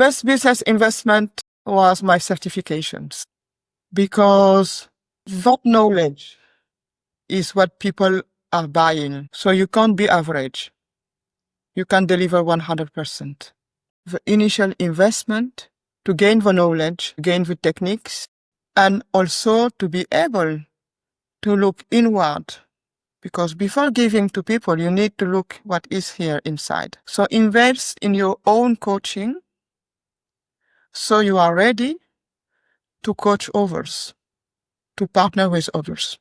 best business investment was my certifications, because that knowledge is what people are buying. So you can't be average. You can deliver 100%. The initial investment to gain the knowledge, gain the techniques, and also to be able to look inward. Because before giving to people, you need to look what is here inside. So invest in your own coaching so you are ready to coach others, to partner with others.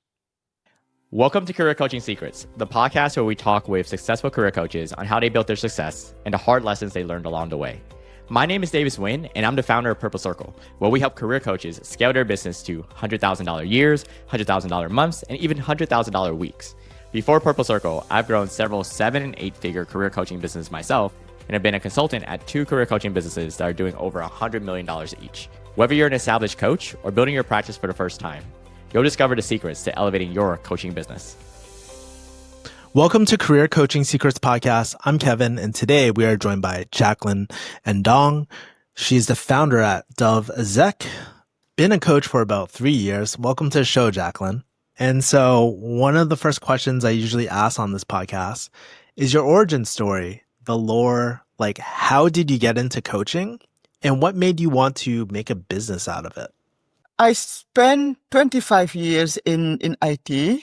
Welcome to Career Coaching Secrets, the podcast where we talk with successful career coaches on how they built their success and the hard lessons they learned along the way. My name is Davis Nguyen, and I'm the founder of Purple Circle, where we help career coaches scale their business to $100,000 years, $100,000 months, and even $100,000 weeks. Before Purple Circle, I've grown several 7- and 8-figure career coaching businesses myself, and have been a consultant at 2 career coaching businesses that are doing over $100 million each. Whether you're an established coach or building your practice for the first time, you'll discover the secrets to elevating your coaching business. Welcome to Career Coaching Secrets Podcast. I'm Kevin, and today we are joined by Jacqueline Ndong. She's the founder at Dove Zek, been a coach for about 3 years. Welcome to the show, Jacqueline. And so one of the first questions I usually ask on this podcast is your origin story, the lore, like how did you get into coaching and what made you want to make a business out of it? I spent 25 years in IT.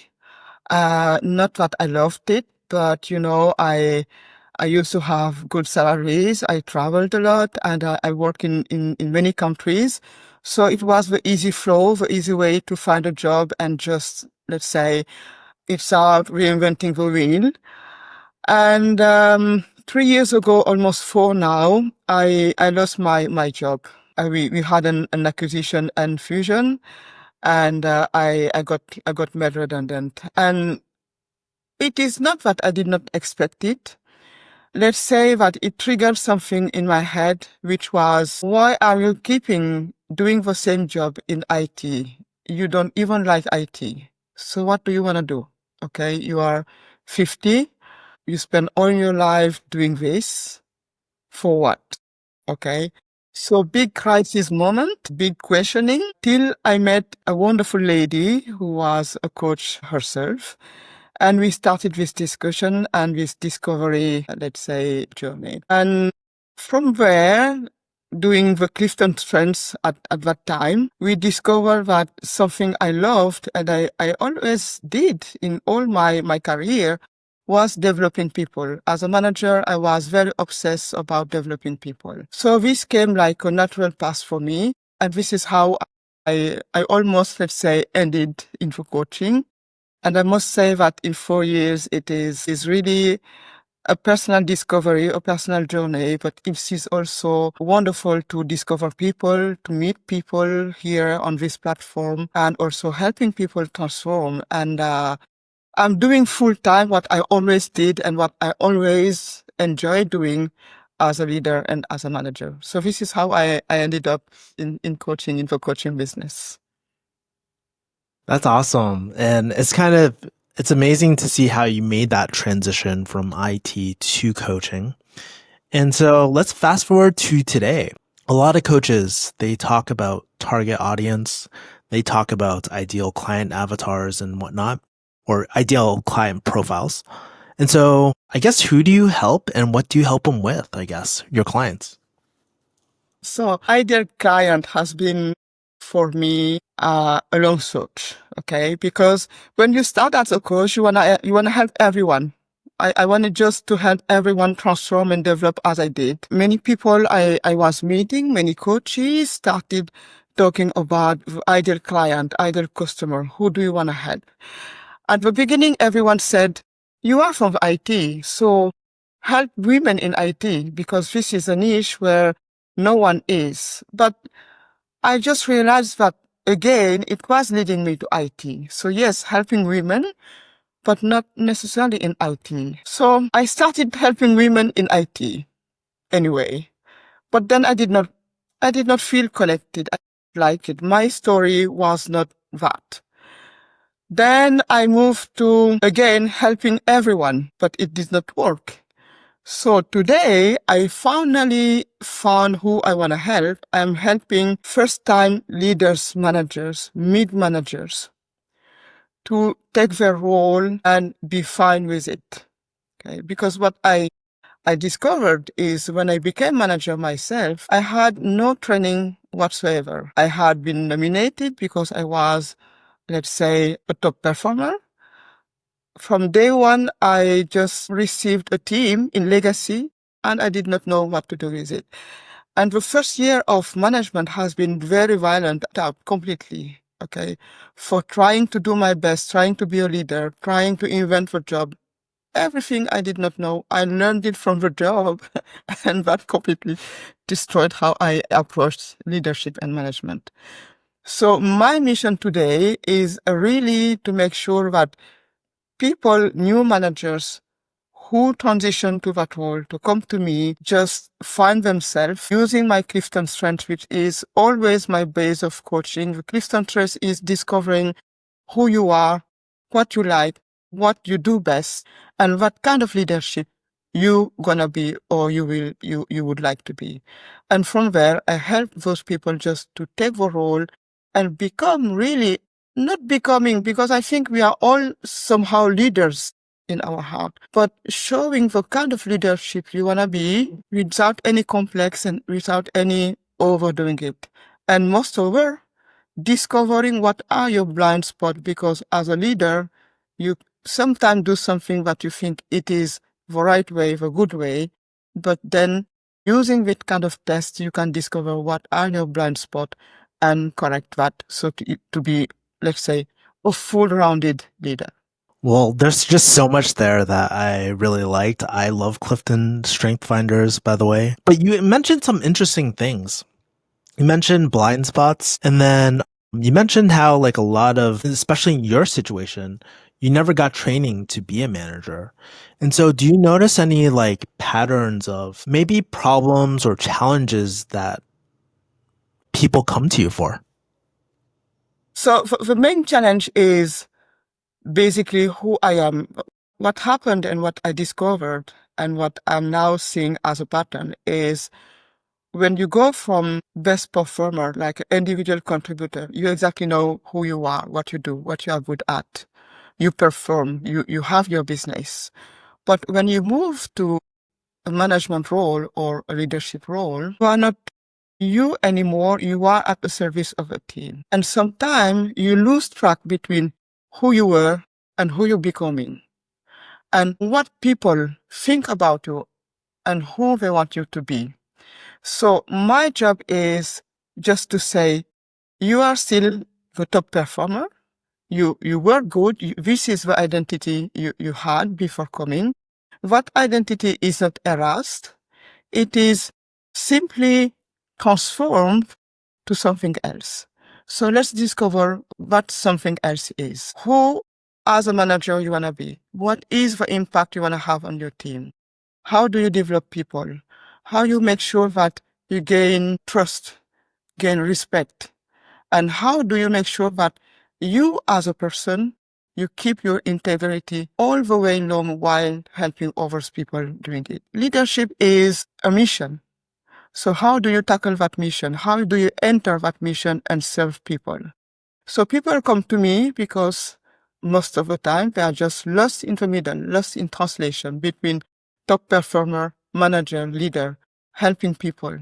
Not that I loved it, but I used to have good salaries. I traveled a lot, and I work in many countries. So it was the easy flow, the easy way to find a job and just, let's say, it's out reinventing the wheel. And 3 years ago, almost 4 now, I lost my job. We had an acquisition and fusion, and I got made redundant. And it is not that I did not expect it. Let's say that it triggered something in my head, which was, why are you keeping doing the same job in IT? You don't even like IT. So what do you want to do? Okay, you are 50. You spend all your life doing this. For what? Okay. So big crisis moment, big questioning, till I met a wonderful lady who was a coach herself. And we started this discussion and this discovery, let's say, journey. And from there, doing the Clifton Strengths at that time, we discovered that something I loved and I always did in all my career was developing people. As a manager, I was very obsessed about developing people. So this came like a natural path for me. And this is how I almost, let's say, ended into coaching. And I must say that in 4 years, it is really a personal discovery, a personal journey, but it is also wonderful to discover people, to meet people here on this platform, and also helping people transform. And I'm doing full-time what I always did and what I always enjoy doing as a leader and as a manager. So this is how I ended up in coaching, in the coaching business. That's awesome. And it's amazing to see how you made that transition from IT to coaching. And so let's fast forward to today. A lot of coaches, they talk about target audience. They talk about ideal client avatars and whatnot, or ideal client profiles. And so I guess who do you help and what do you help them with, I guess, your clients? So ideal client has been for me a long search, okay? Because when you start as a coach, you wanna help everyone. I wanted just to help everyone transform and develop as I did. Many people I was meeting, many coaches started talking about the ideal client, ideal customer. Who do you want to help? At the beginning, everyone said, you are from IT, so help women in IT because this is a niche where no one is. But I just realized that, again, it was leading me to IT. So yes, helping women, but not necessarily in IT. So I started helping women in IT anyway. But then I did not feel connected. I didn't like it. My story was not that. Then I moved to, again, helping everyone, but it did not work. So today I finally found who I want to help. I'm helping first-time leaders, managers, mid-managers to take their role and be fine with it. Okay, because what I discovered is when I became manager myself, I had no training whatsoever. I had been nominated because I was, let's say, a top performer. From day one, I just received a team in legacy and I did not know what to do with it. And the first year of management has been very violent, out completely. Okay. For trying to do my best, trying to be a leader, trying to invent the job. Everything I did not know, I learned it from the job, and that completely destroyed how I approached leadership and management. So my mission today is really to make sure that people, new managers who transition to that role, to come to me, just find themselves using my Clifton strength, which is always my base of coaching. The Clifton strength is discovering who you are, what you like, what you do best, and what kind of leadership you gonna be or you would like to be. And from there, I help those people just to take the role and become really not becoming, because I think we are all somehow leaders in our heart, but showing the kind of leadership you wanna be without any complex and without any overdoing it. And most over, discovering what are your blind spots, because as a leader, you sometimes do something that you think it is the right way, the good way, but then using that kind of test, you can discover what are your blind spots and correct that. So to be, let's say, a full-rounded leader. Well, there's just so much there that I really liked. I love Clifton Strength Finders, by the way. But you mentioned some interesting things. You mentioned blind spots, and then you mentioned how, like, a lot of, especially in your situation, you never got training to be a manager. And so do you notice any, like, patterns of maybe problems or challenges that people come to you for? So the main challenge is basically who I am. What happened and what I discovered and what I'm now seeing as a pattern is when you go from best performer, like individual contributor, you exactly know who you are, what you do, what you are good at. You perform, you have your business. But when you move to a management role or a leadership role, you are not you anymore. You are at the service of a team. And sometimes you lose track between who you were and who you're becoming and what people think about you and who they want you to be. So my job is just to say, you are still the top performer. You were good. This is the identity you had before coming. That identity is not erased. It is simply transformed to something else. So let's discover what something else is. Who, as a manager, you want to be? What is the impact you want to have on your team? How do you develop people? How you make sure that you gain trust, gain respect? And how do you make sure that you as a person, you keep your integrity all the way along while helping others people doing it? Leadership is a mission. So how do you tackle that mission? How do you enter that mission and serve people? So people come to me because most of the time they are just lost in the middle, lost in translation between top performer, manager, leader, helping people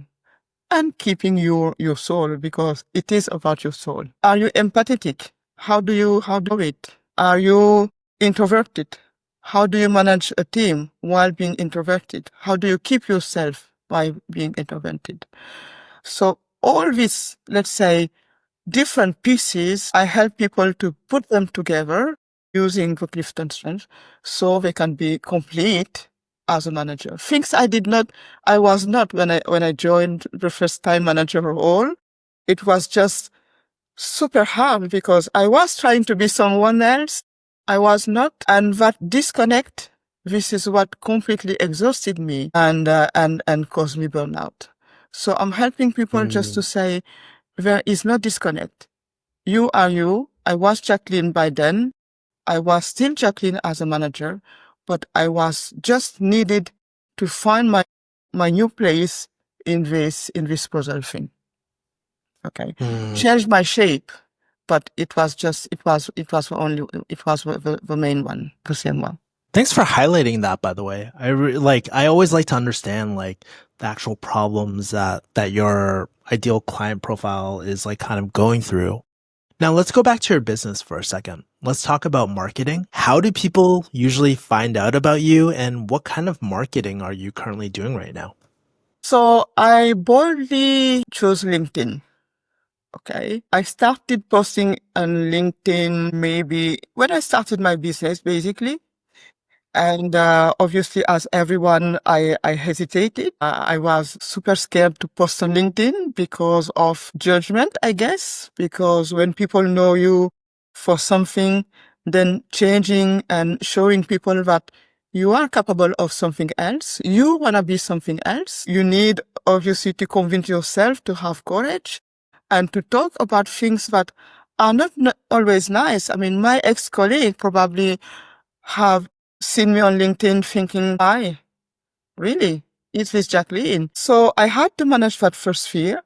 and keeping your soul, because it is about your soul. Are you empathetic? How do you it? Are you introverted? How do you manage a team while being introverted? How do you keep yourself by being introverted? So all these, let's say, different pieces, I help people to put them together using the Clifton strength so they can be complete as a manager. Things I was not when I joined the first time manager role. It was just super hard because I was trying to be someone else. I was not. And that disconnect, this is what completely exhausted me and caused me burnout. So I'm helping people just to say there is no disconnect. You are you. I was Jacqueline by then. I was still Jacqueline as a manager, but I was just needed to find my new place in this puzzle thing. Okay. Changed my shape, but it was the main one, the same one. Thanks for highlighting that, by the way. I always like to understand like the actual problems that your ideal client profile is like kind of going through. Now let's go back to your business for a second. Let's talk about marketing. How do people usually find out about you, and what kind of marketing are you currently doing right now? So I boldly chose LinkedIn. Okay. I started posting on LinkedIn maybe when I started my business, basically. And obviously, as everyone, I hesitated. I was super scared to post on LinkedIn because of judgment, I guess. Because when people know you for something, then changing and showing people that you are capable of something else, you want to be something else. You need, obviously, to convince yourself to have courage and to talk about things that are not always nice. I mean, my ex-colleague probably have seen me on LinkedIn thinking, hi, really? Is this Jacqueline? So I had to manage that first fear.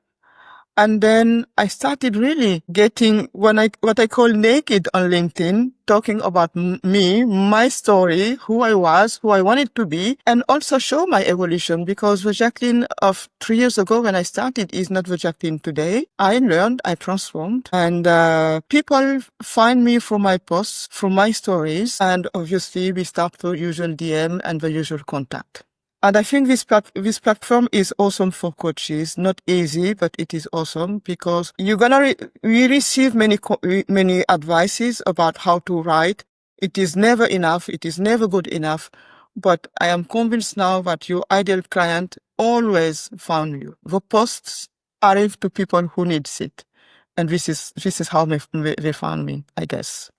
And then I started really getting what I call naked on LinkedIn, talking about me, my story, who I was, who I wanted to be, and also show my evolution, because the Jacqueline of 3 years ago when I started is not the Jacqueline today. I learned, I transformed, and people find me from my posts, from my stories, and obviously we start the usual DM and the usual contact. And I think this platform is awesome for coaches. Not easy, but it is awesome because you're gonna we receive many advices about how to write. It is never enough. It is never good enough. But I am convinced now that your ideal client always found you. The posts arrive to people who need it, and this is how they found me, I guess.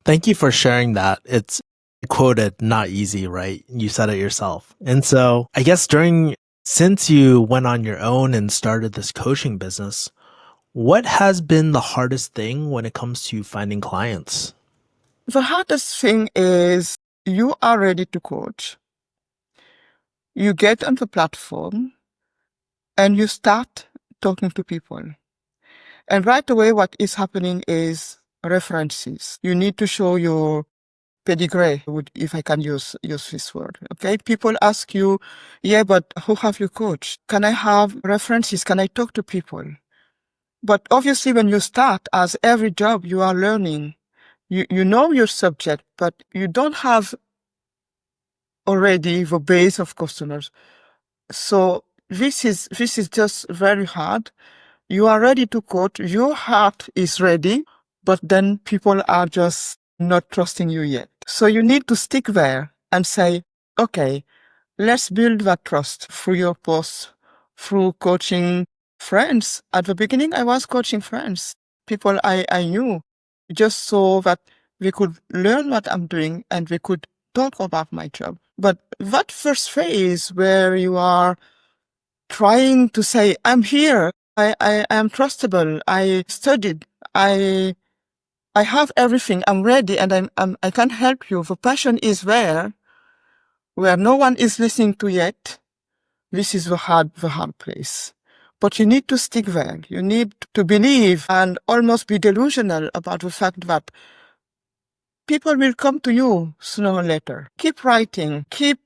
Thank you for sharing that. It's quoted, not easy, right? You said it yourself. And so I guess since you went on your own and started this coaching business, what has been the hardest thing when it comes to finding clients? The hardest thing is you are ready to coach. You get on the platform and you start talking to people. And right away, what is happening is references. You need to show your pedigree, if I can use this word. Okay. People ask you, yeah, but who have you coached? Can I have references? Can I talk to people? But obviously when you start, as every job, you are learning. You know your subject, but you don't have already the base of customers. So this is just very hard. You are ready to coach. Your heart is ready, but then people are just not trusting you yet. So you need to stick there and say, okay, let's build that trust through your posts, through coaching friends. At the beginning, I was coaching friends, people I knew, just so that we could learn what I'm doing and we could talk about my job. But that first phase where you are trying to say, I'm here, I am trustable, I studied, I have everything, I'm ready, and I can help you. The passion is there, where no one is listening to yet. This is the hard place. But you need to stick there. You need to believe and almost be delusional about the fact that people will come to you sooner or later. Keep writing, keep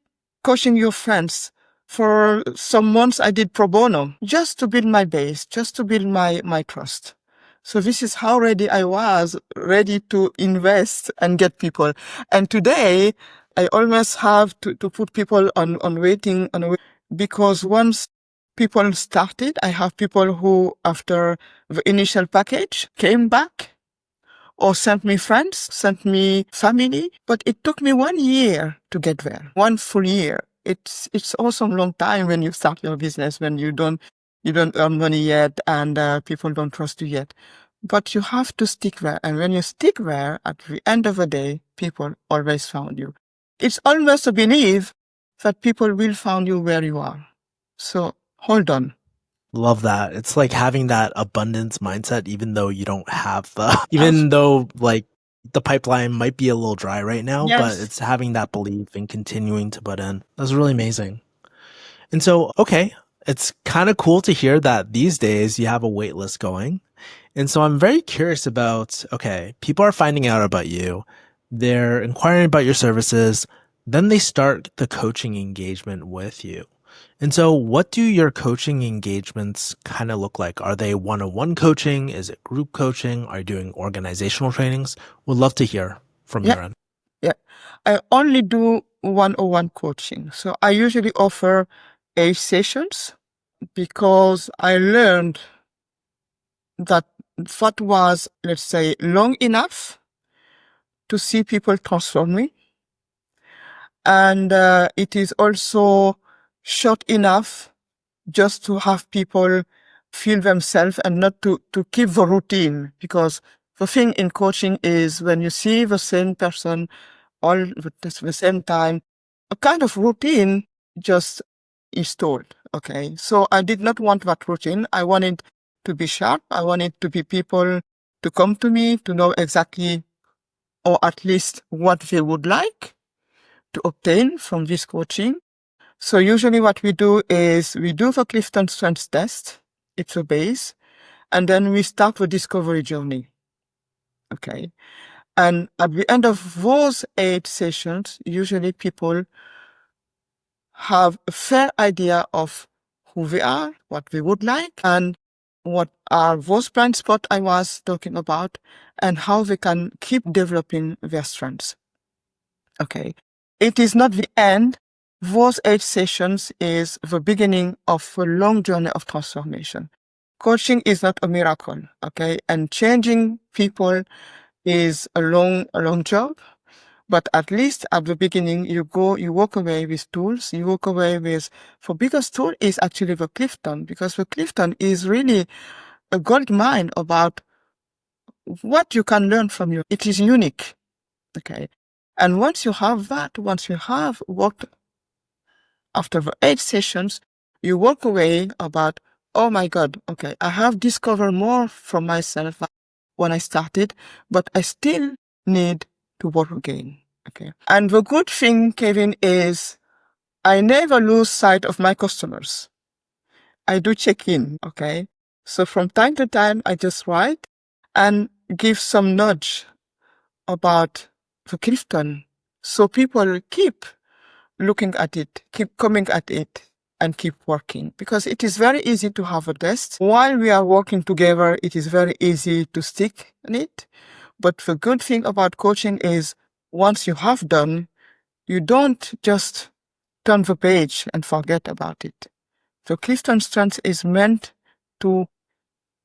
coaching your friends. For some months, I did pro bono just to build my base, just to build my trust. So this is how ready I was, ready to invest and get people. And today, I almost have to put people on waiting, because once people started, I have people who, after the initial package, came back or sent me friends, sent me family. But it took me 1 year to get there, 1 full year. It's also a long time when you start your business, when you don't earn money yet and people don't trust you yet. But you have to stick there. And when you stick there, at the end of the day, people always found you. It's almost a belief that people will find you where you are. So hold on. Love that. It's like having that abundance mindset, even though you don't have even though like the pipeline might be a little dry right now, but Yes. it's having that belief and continuing to put in. That's really amazing. And so, okay, it's kind of cool to hear that these days you have a wait list going. And so I'm very curious about, okay, people are finding out about you. They're inquiring about your services. Then they start the coaching engagement with you. And so what do your coaching engagements kind of look like? Are they one-on-one coaching? Is it group coaching? Are you doing organizational trainings? Would love to hear from Yeah. your end. Yeah. I only do one-on-one coaching. So I usually offer 8 sessions because I learned that was, let's say, long enough to see people transforming. And it is also short enough just to have people feel themselves and not to keep the routine. Because the thing in coaching is when you see the same person all at the same time, a kind of routine just installed. Okay. So I did not want that routine. I wanted to be sharp. I wanted to be people to come to me to know exactly, or at least what they would like to obtain from this coaching. So usually what we do is we do the Clifton Strengths test. It's a base. And then we start the discovery journey. Okay. And at the end of those 8 sessions, usually people have a fair idea of who they are, what they would like, and what are those blind spots I was talking about, and how they can keep developing their strengths. Okay. It is not the end. Those 8 sessions is the beginning of a long journey of transformation. Coaching is not a miracle. Okay. And changing people is a long job. But at least at the beginning, you walk away with tools. You walk away with, for biggest tool is actually the Clifton, because the Clifton is really a gold mine about what you can learn from you. It is unique. Okay. And once you have that, once you have worked after the 8 sessions, you walk away about, oh my God, okay, I have discovered more from myself when I started, but I still need to work again. Okay. And the good thing, Kevin, is I never lose sight of my customers. I do check in. Okay. So from time to time, I just write and give some nudge about the Clifton. So people keep looking at it, keep coming at it, and keep working. Because it is very easy to have a test. While we are working together, it is very easy to stick in it. But the good thing about coaching is once you have done, you don't just turn the page and forget about it. The Clifton Strength is meant to,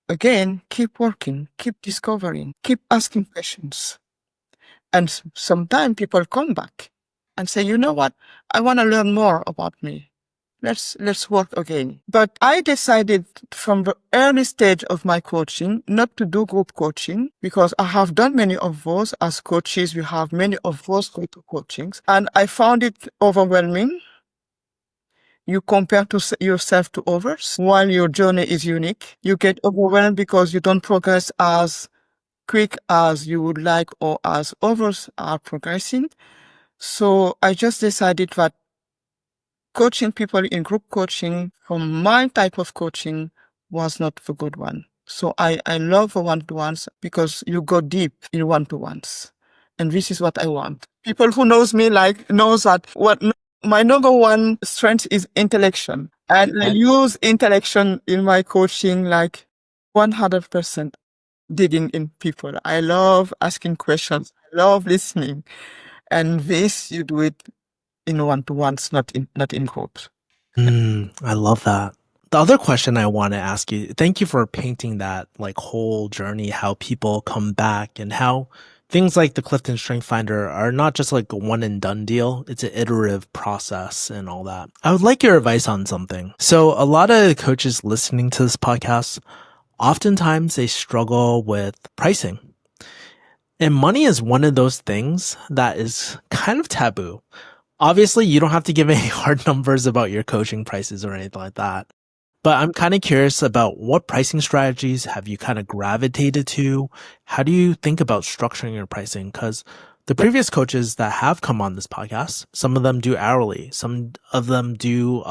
again, keep working, keep discovering, keep asking questions. And sometimes people come back and say, you know what? I want to learn more about me. Let's work again. But I decided from the early stage of my coaching not to do group coaching because I have done many of those. As coaches, we have many of those group coachings, and I found it overwhelming. You compare yourself to others while your journey is unique. You get overwhelmed because you don't progress as quick as you would like or as others are progressing. So I just decided that coaching people in group coaching from my type of coaching was not the good one. So I love the one-to-ones because you go deep in one-to-ones. And this is what I want. People who knows me knows that my number one strength is intellection. And I use intellection in my coaching 100%. Digging in people. I love asking questions. I love listening. And this, you do it in one-to-ones, not in groups. I love that. The other question I want to ask you, thank you for painting that whole journey, how people come back and how things like the Clifton Strength Finder are not just like a one and done deal. It's an iterative process and all that. I would like your advice on something. So a lot of coaches listening to this podcast, oftentimes they struggle with pricing. And money is one of those things that is kind of taboo. Obviously, you don't have to give any hard numbers about your coaching prices or anything like that. But I'm kind of curious about what pricing strategies have you kind of gravitated to? How do you think about structuring your pricing? Because the previous coaches that have come on this podcast, some of them do hourly, some of them do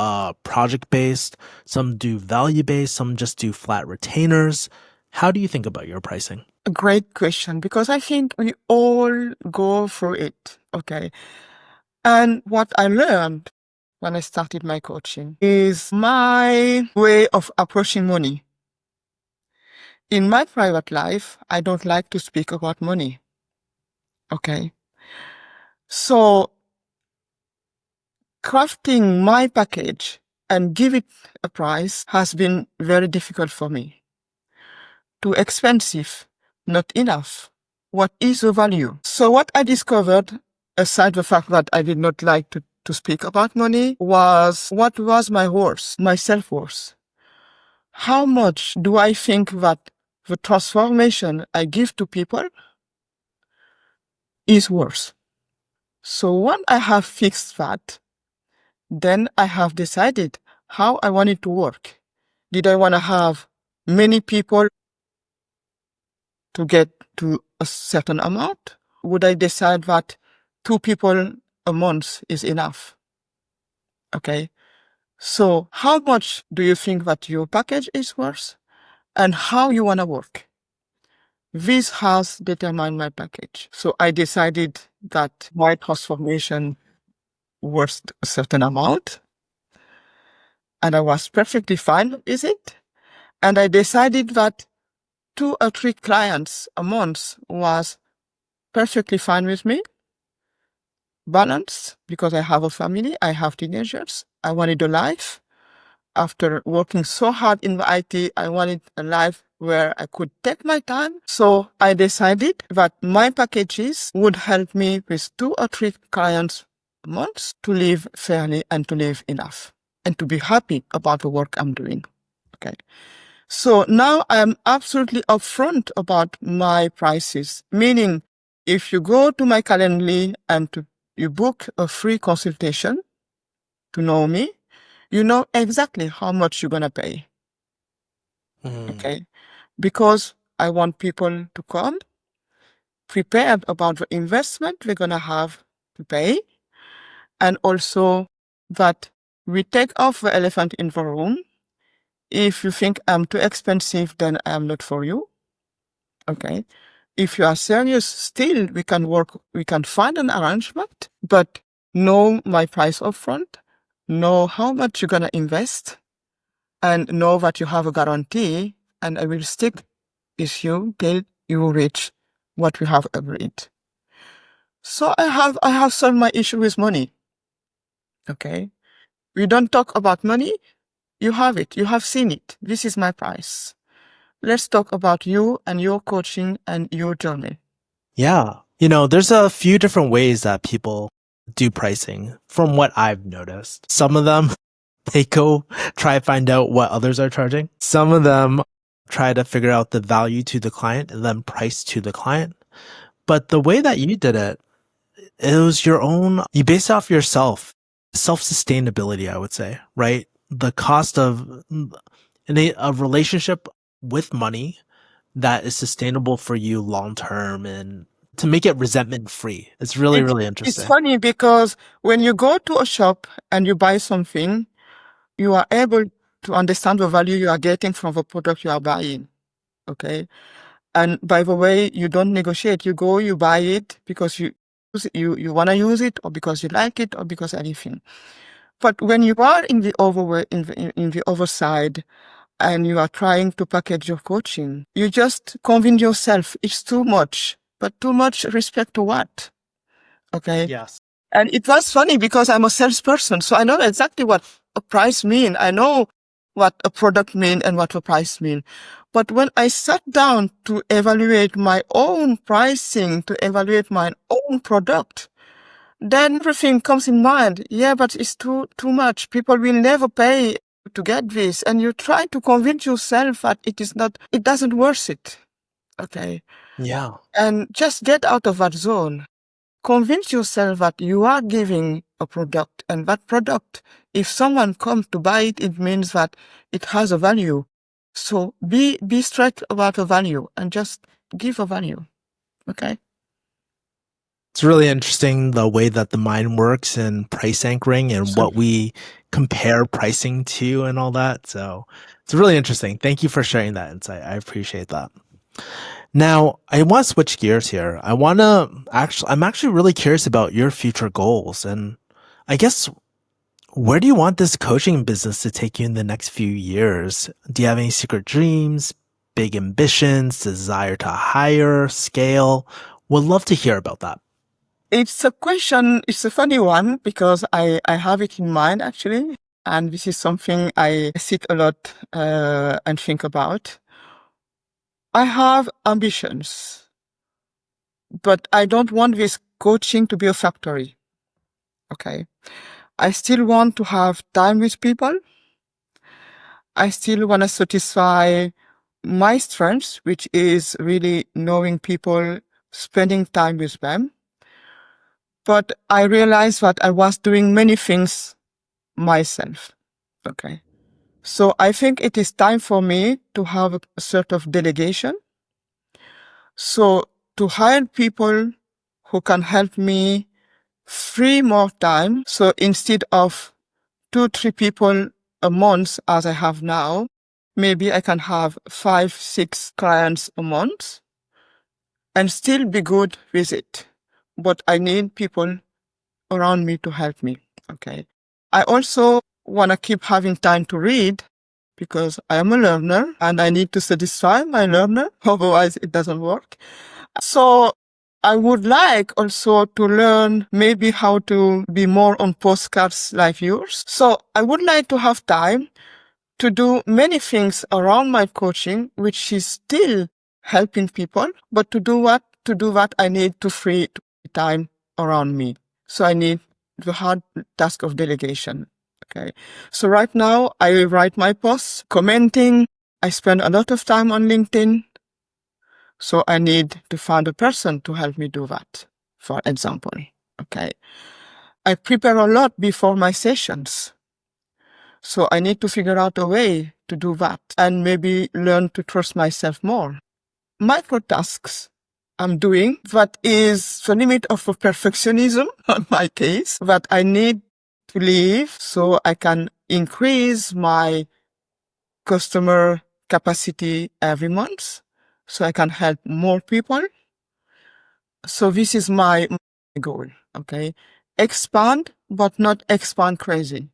project based, some do value based, some just do flat retainers. How do you think about your pricing? A great question, because I think we all go through it. Okay. And what I learned when I started my coaching is my way of approaching money. In my private life, I don't like to speak about money. Okay. So crafting my package and give it a price has been very difficult for me. Too expensive, not enough. What is the value? So what I discovered, aside the fact that I did not like to speak about money, was what was my worth, my self-worth. How much do I think that the transformation I give to people is worth? So when I have fixed that, then I have decided how I want it to work. Did I want to have many people to get to a certain amount? Would I decide that 2 people a month is enough? Okay. So how much do you think that your package is worth and how you want to work? This has determined my package. So I decided that my transformation was a certain amount and I was perfectly fine with it. And I decided that 2 or 3 clients a month was perfectly fine with me. Balanced, because I have a family, I have teenagers. I wanted a life. After working so hard in the IT, I wanted a life where I could take my time. So I decided that my packages would help me with 2 or 3 clients a month to live fairly and to live enough and to be happy about the work I'm doing. Okay. So now I'm absolutely upfront about my prices, meaning if you go to my Calendly and you book a free consultation to know me, you know exactly how much you're going to pay. Okay. Because I want people to come prepared about the investment we're going to have to pay. And also that we take off the elephant in the room. If you think I'm too expensive, then I'm not for you. Okay. If you are serious, still we can find an arrangement, but know my price upfront, know how much you're going to invest, and know that you have a guarantee, and I will stick with you till you reach what we have agreed. So I have solved my issue with money. Okay. We don't talk about money. You have it. You have seen it. This is my price. Let's talk about you and your coaching and your journey. Yeah. There's a few different ways that people do pricing from what I've noticed. Some of them, they go try to find out what others are charging. Some of them try to figure out the value to the client and then price to the client. But the way that you did it, it was your own, you base it off yourself, self-sustainability, I would say, right? The cost of a relationship with money that is sustainable for you long term and to make it resentment free. It's really, really interesting. It's funny because when you go to a shop and you buy something, you are able to understand the value you are getting from the product you are buying. Okay. And by the way, you don't negotiate. You go, you buy it because you want to use it or because you like it or because anything. But when you are in the other side and you are trying to package your coaching, you just convince yourself it's too much, but too much respect to what? Okay. Yes. And it was funny because I'm a salesperson, so I know exactly what a price mean. I know what a product mean and what a price mean. But when I sat down to evaluate my own pricing, to evaluate my own product, then everything comes in mind. Yeah, but it's too much. People will never pay to get this. And you try to convince yourself that it doesn't worth it. Okay. Yeah. And just get out of that zone. convince yourself that you are giving a product, and that product, if someone comes to buy it, it means that it has a value. So be straight about the value and just give a value. Okay. It's really interesting the way that the mind works and price anchoring and So what we compare pricing to and all that. So it's really interesting. Thank you for sharing that insight. I appreciate that. Now, I want to switch gears here. I'm actually really curious about your future goals. And I guess, where do you want this coaching business to take you in the next few years? Do you have any secret dreams, big ambitions, desire to hire, scale? Would love to hear about that. it's a question, it's a funny one because I have it in mind actually. And this is something I sit a lot and think about. I have ambitions, but I don't want this coaching to be a factory. Okay. I still want to have time with people. I still want to satisfy my strengths, which is really knowing people, spending time with them. But I realized that I was doing many things myself. Okay. So I think it is time for me to have a sort of delegation. So to hire people who can help me free more time. So instead of 2-3 people a month as I have now, maybe I can have 5-6 clients a month and still be good with it. But I need people around me to help me. Okay. I also want to keep having time to read because I am a learner and I need to satisfy my learner. Otherwise it doesn't work. So I would like also to learn maybe how to be more on postcards like yours. So I would like to have time to do many things around my coaching, which is still helping people. But to do that, I need to free time around me. So I need the hard task of delegation. Okay. So right now I write my posts, commenting. I spend a lot of time on LinkedIn. So I need to find a person to help me do that, for example. Okay. I prepare a lot before my sessions. So I need to figure out a way to do that and maybe learn to trust myself more. Micro tasks I'm doing that is the limit of perfectionism on my case that I need to leave so I can increase my customer capacity every month so I can help more people. So this is my goal. Okay. Expand, but not expand crazy.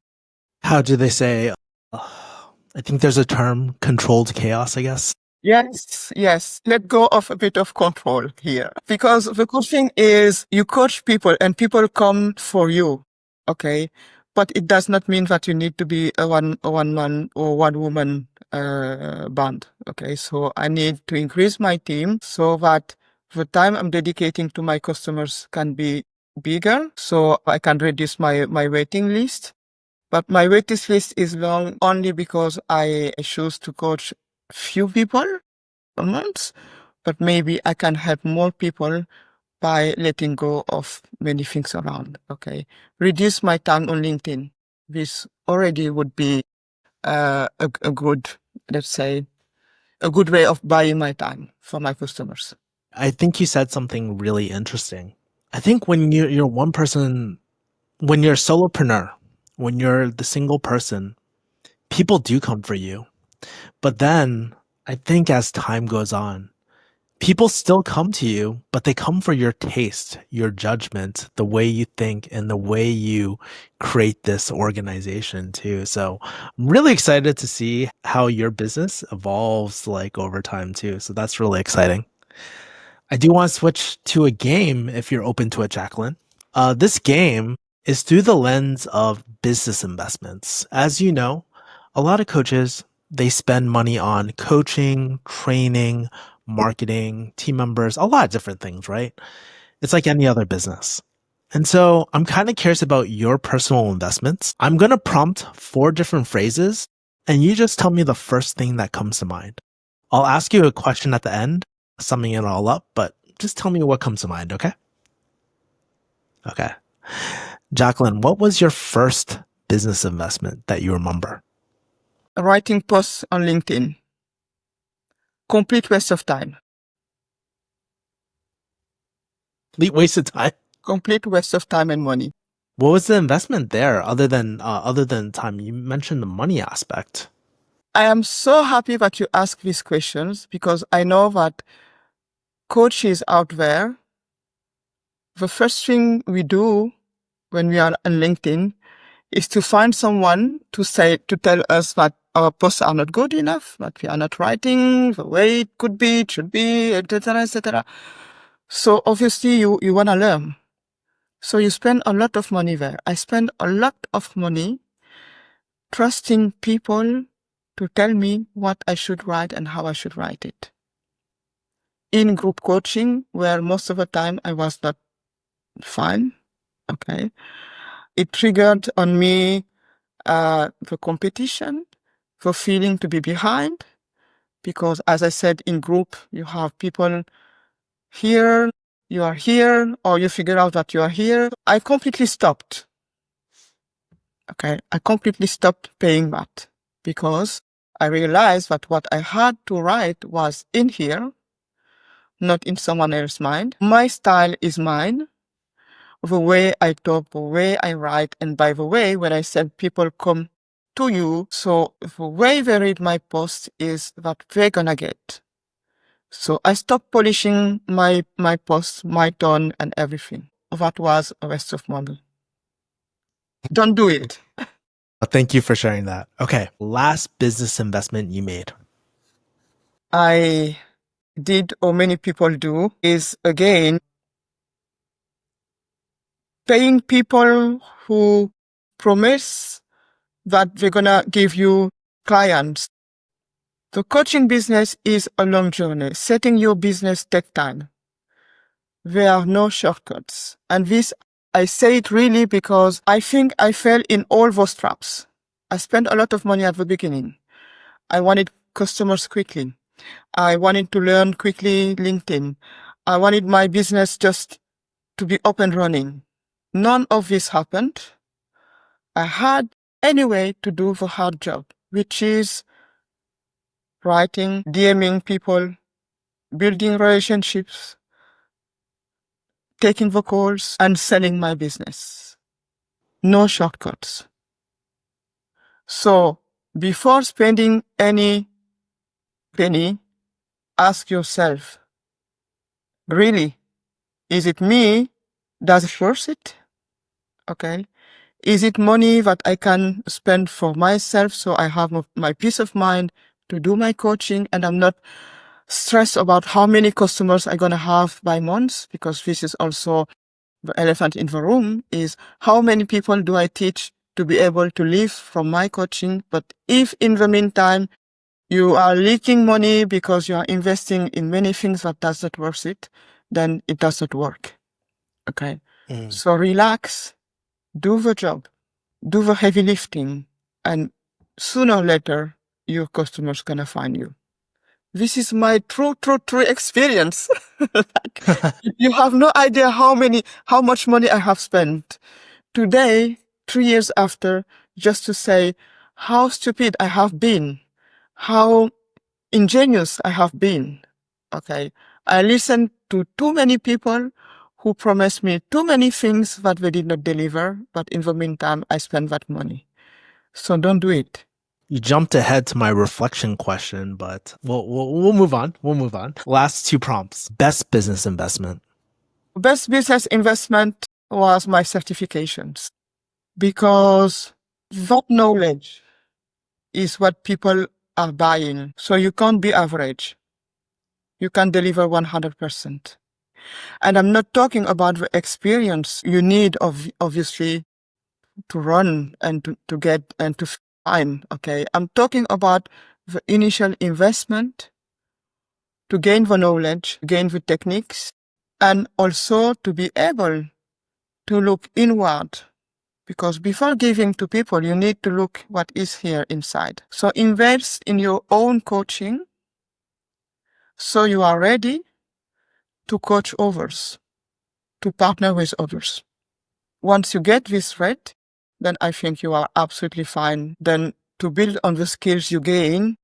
How do they say? I think there's a term, controlled chaos, I guess. Yes. Let go of a bit of control here. Because the good thing is you coach people and people come for you. Okay. But it does not mean that you need to be a one man or one woman band. Okay. So I need to increase my team so that the time I'm dedicating to my customers can be bigger. So I can reduce my waiting list. But my waiting list is long only because I choose to coach few people a month, but maybe I can help more people by letting go of many things around. Okay. Reduce my time on LinkedIn. This already would be a good, let's say, a good way of buying my time for my customers. I think you said something really interesting. I think when you're one person, when you're a solopreneur, when you're the single person, people do come for you. But then I think as time goes on, people still come to you, but they come for your taste, your judgment, the way you think, and the way you create this organization too. So I'm really excited to see how your business evolves like over time too. So that's really exciting. I do want to switch to a game if you're open to it, Jacqueline. This game is through the lens of business investments. As you know, a lot of coaches, they spend money on coaching, training, marketing, team members, a lot of different things, right? It's like any other business. And so I'm kind of curious about your personal investments. I'm going to prompt 4 different phrases, and you just tell me the first thing that comes to mind. I'll ask you a question at the end, summing it all up, but just tell me what comes to mind, okay? Okay. Jacqueline, what was your first business investment that you remember? Writing posts on LinkedIn. Complete waste of time. Complete waste of time. Complete waste of time and money. What was the investment there other than time? You mentioned the money aspect. I am so happy that you ask these questions because I know that coaches out there, the first thing we do when we are on LinkedIn is to find someone to tell us that our posts are not good enough, that we are not writing the way it could be, it should be, etc., etc. So obviously you want to learn. So you spend a lot of money there. I spend a lot of money trusting people to tell me what I should write and how I should write it. In group coaching, where most of the time I was not fine, okay, it triggered on me the competition, the feeling to be behind, because as I said, in group, you have people here, you are here, or you figure out that you are here. I completely stopped. Okay, I completely stopped paying that because I realized that what I had to write was in here, not in someone else's mind. My style is mine. The way I talk, the way I write, and by the way, when I said people come to you, so the way they read my post is that they're gonna get. So I stopped polishing my posts, my tone, and everything. That was a waste of money. Don't do it. Thank you for sharing that. Okay. Last business investment you made. I did, or many people do, is again paying people who promise that they're gonna give you clients. The coaching business is a long journey. Setting your business takes time. There are no shortcuts. And this, I say it really because I think I fell in all those traps. I spent a lot of money at the beginning. I wanted customers quickly. I wanted to learn quickly LinkedIn. I wanted my business just to be up and running. None of this happened. I had anyway to do the hard job, which is writing, DMing people, building relationships, taking the calls, and selling my business. No shortcuts. So before spending any penny, ask yourself, really, is it me? Does it worth it? Okay. Is it money that I can spend for myself so I have my peace of mind to do my coaching and I'm not stressed about how many customers I'm going to have by month? Because this is also the elephant in the room, is how many people do I teach to be able to live from my coaching? But if in the meantime you are leaking money because you are investing in many things that does not worth it, then it does not work. Okay. So relax, do the job, do the heavy lifting, and sooner or later, your customer's gonna find you. This is my true experience. You have no idea how much money I have spent. Today, 3 years after, just to say how stupid I have been, how ingenious I have been. Okay. I listened to too many people who promised me too many things that they did not deliver, but in the meantime, I spent that money. So don't do it. You jumped ahead to my reflection question, but we'll move on. We'll move on. Last two prompts. Best business investment. Best business investment was my certifications because that knowledge is what people are buying. So you can't be average. You can deliver 100%. And I'm not talking about the experience you need obviously to run and to get and to find. Okay. I'm talking about the initial investment to gain the knowledge, gain the techniques, and also to be able to look inward. Because before giving to people, you need to look what is here inside. So invest in your own coaching so you are ready to coach others, to partner with others. once you get this right, then I think you are absolutely fine. Then to build on the skills you gain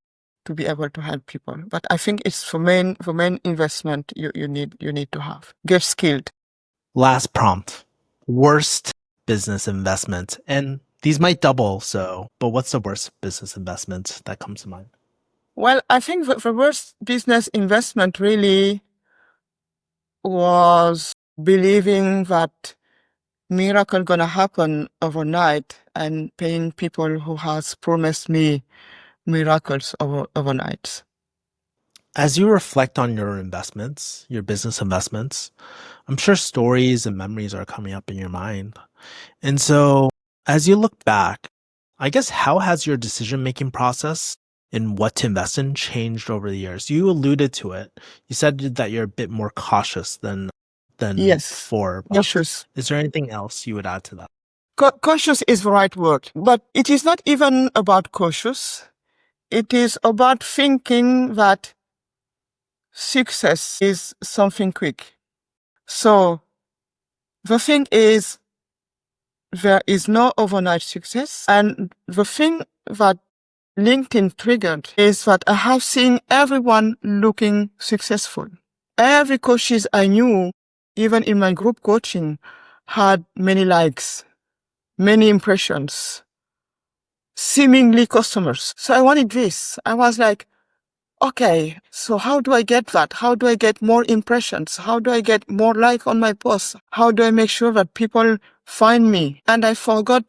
to be able to help people. But I think it's the main investment you need to have. Get skilled. Last prompt. Worst business investment. And these might double, but what's the worst business investment that comes to mind? Well, I think the worst business investment really was believing that miracle gonna happen overnight and paying people who has promised me miracles overnight. As you reflect on your investments, your business investments, I'm sure stories and memories are coming up in your mind. And so as you look back, I guess how has your decision-making process in what to invest in changed over the years? You alluded to it. You said that you're a bit more cautious than Yes, before. cautious. Is there anything else you would add to that? Cautious is the right word, but it is not even about cautious. It is about thinking that success is something quick. So the thing is, there is no overnight success. And the thing that LinkedIn triggered is that I have seen everyone looking successful. Every coaches I knew, even in my group coaching, had many likes, many impressions, seemingly customers. So I wanted this. I was like, okay, so how do I get that? How do I get more impressions? How do I get more like on my posts? How do I make sure that people find me? And I forgot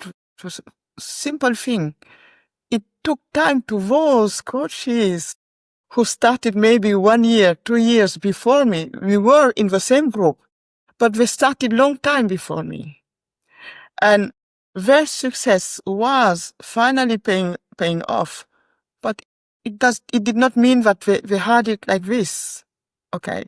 a simple thing. It took time to those coaches who started maybe 1 year, 2 years before me. We were in the same group, but they started long time before me. And their success was finally paying off. But it did not mean that they had it like this. Okay.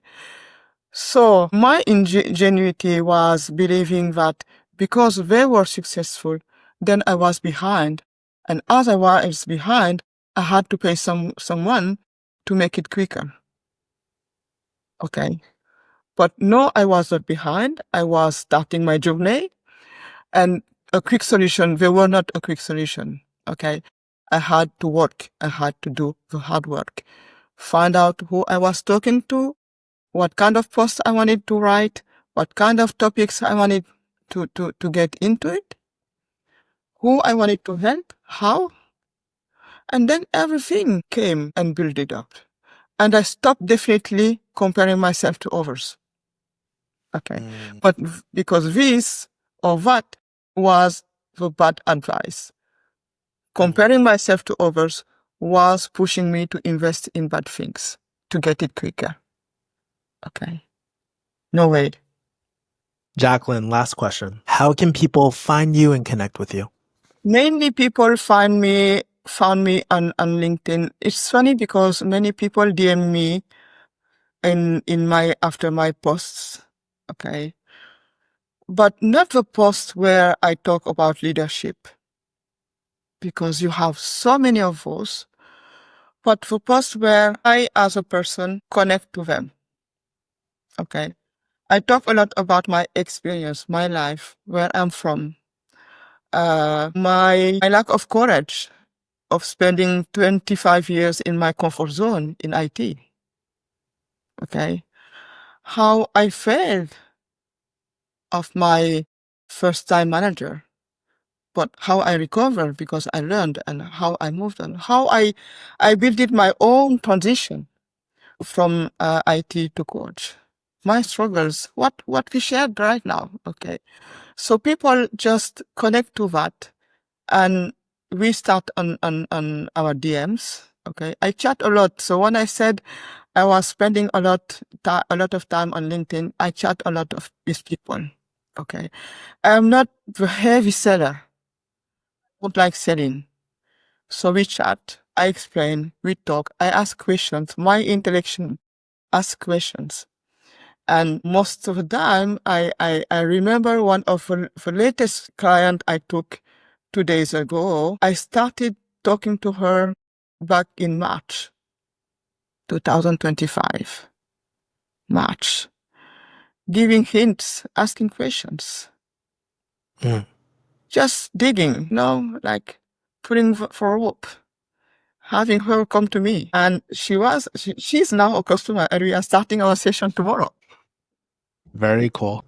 So my ingenuity was believing that because they were successful, then I was behind. And as I was behind, I had to pay someone to make it quicker. Okay. But no, I was not behind. I was starting my journey, and a quick solution, they were not a quick solution. Okay. I had to work. I had to do the hard work. Find out who I was talking to, what kind of post I wanted to write, what kind of topics I wanted to get into it, who I wanted to help, how. And then everything came and built it up. And I stopped definitely comparing myself to others. Okay. But because this or that was the bad advice. Comparing myself to others was pushing me to invest in bad things to get it quicker. Okay. No way. Jacqueline, last question. How can people find you and connect with you? Mainly people found me on LinkedIn. It's funny because many people DM me after my posts. Okay. But not the posts where I talk about leadership, because you have so many of those, but the posts where I, as a person, connect to them. Okay. I talk a lot about my experience, my life, where I'm from, my lack of courage of spending 25 years in my comfort zone in IT. Okay. How I failed of my first time manager, but how I recovered because I learned, and how I moved on, how I built it my own transition from IT to coach. My struggles, what we shared right now. Okay. So people just connect to that, and we start on our DMs. Okay. I chat a lot. So when I said I was spending a lot of time on LinkedIn, I chat a lot with people. Okay. I'm not the heavy seller. I don't like selling. So we chat, I explain, we talk, I ask questions. My intellection ask questions. And most of the time, I remember one of the latest client I took 2 days ago. I started talking to her back in March 2025. March. Giving hints, asking questions. Mm. Just digging, like putting for a rope, having her come to me. And she's now a customer, and we are starting our session tomorrow. Very cool.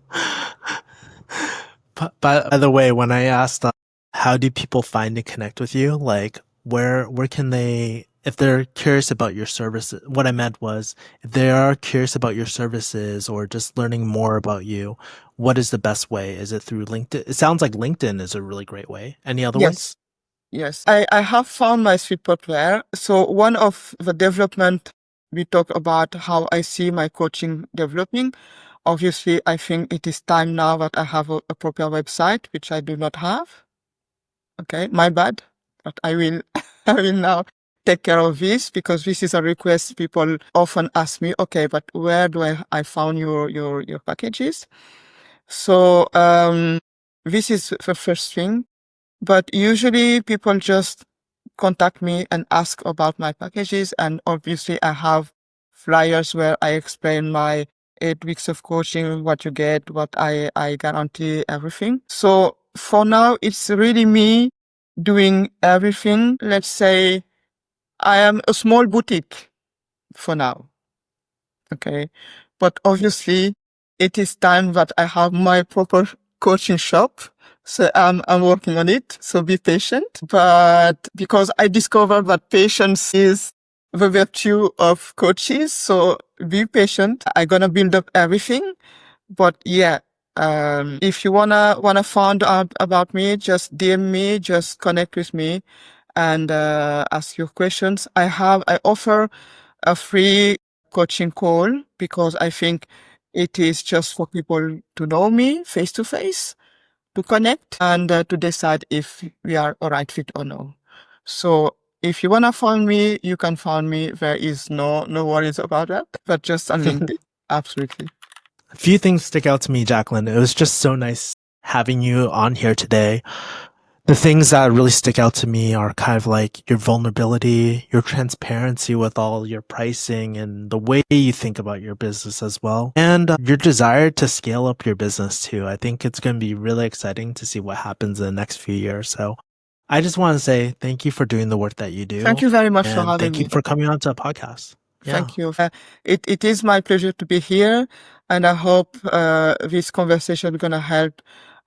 By the way, when I asked how do people find and connect with you, like where can they, if they're curious about your services, what I meant was if they are curious about your services or just learning more about you, what is the best way? Is it through LinkedIn? It sounds like LinkedIn is a really great way. Any other ways? Yes. I have found my sweet spot there. So one of the development, we talk about how I see my coaching developing. Obviously, I think it is time now that I have a proper website, which I do not have. Okay, my bad, but I will, I will now take care of this because this is a request people often ask me. Okay, but where do I found your packages? So this is the first thing. But usually people just contact me and ask about my packages. And obviously I have flyers where I explain my 8 weeks of coaching, what you get, what I guarantee, everything. So for now, it's really me doing everything. Let's say I am a small boutique for now. Okay. But obviously it is time that I have my proper coaching shop. So I'm working on it. So be patient. But because I discovered that patience is the virtue of coaches. So be patient. I'm going to build up everything. But yeah, if you wanna find out about me, just DM me, just connect with me and, ask your questions. I offer a free coaching call because I think it is just for people to know me face to face, to connect and to decide if we are a right fit or no. So if you want to find me, you can find me. There is no worries about that, but just on LinkedIn. Absolutely. A few things stick out to me, Jacqueline. It was just so nice having you on here today. The things that really stick out to me are kind of like your vulnerability, your transparency with all your pricing and the way you think about your business as well. And your desire to scale up your business too. I think it's going to be really exciting to see what happens in the next few years. So I just want to say thank you for doing the work that you do. Thank you very much for And having thank you me. for coming on to a podcast. Thank you. It is my pleasure to be here, and I hope this conversation is going to help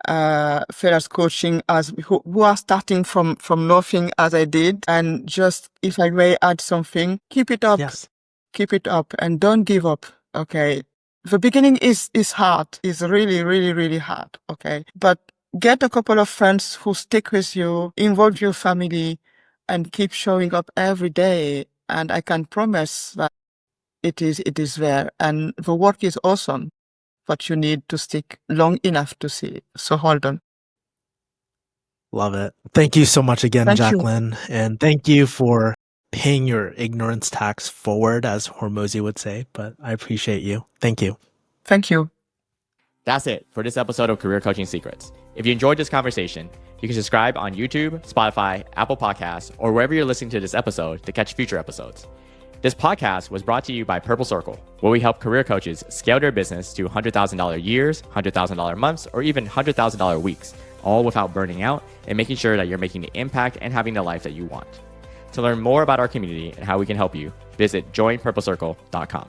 fellows coaching who are starting from nothing as I did. And just if I may add something, keep it up. Yes. Keep it up and don't give up. Okay. The beginning is hard. It's really, really, really hard. Okay. But get a couple of friends who stick with you, involve your family, and keep showing up every day. And I can promise that it is there. And the work is awesome, but you need to stick long enough to see it. So hold on. Love it. Thank you so much again, Thank you. Jacqueline. And thank you for paying your ignorance tax forward, as Hormozy would say. But I appreciate you. Thank you. Thank you. That's it for this episode of Career Coaching Secrets. If you enjoyed this conversation, you can subscribe on YouTube, Spotify, Apple Podcasts, or wherever you're listening to this episode to catch future episodes. This podcast was brought to you by Purple Circle, where we help career coaches scale their business to $100,000 years, $100,000 months, or even $100,000 weeks, all without burning out and making sure that you're making the impact and having the life that you want. To learn more about our community and how we can help you, visit joinpurplecircle.com.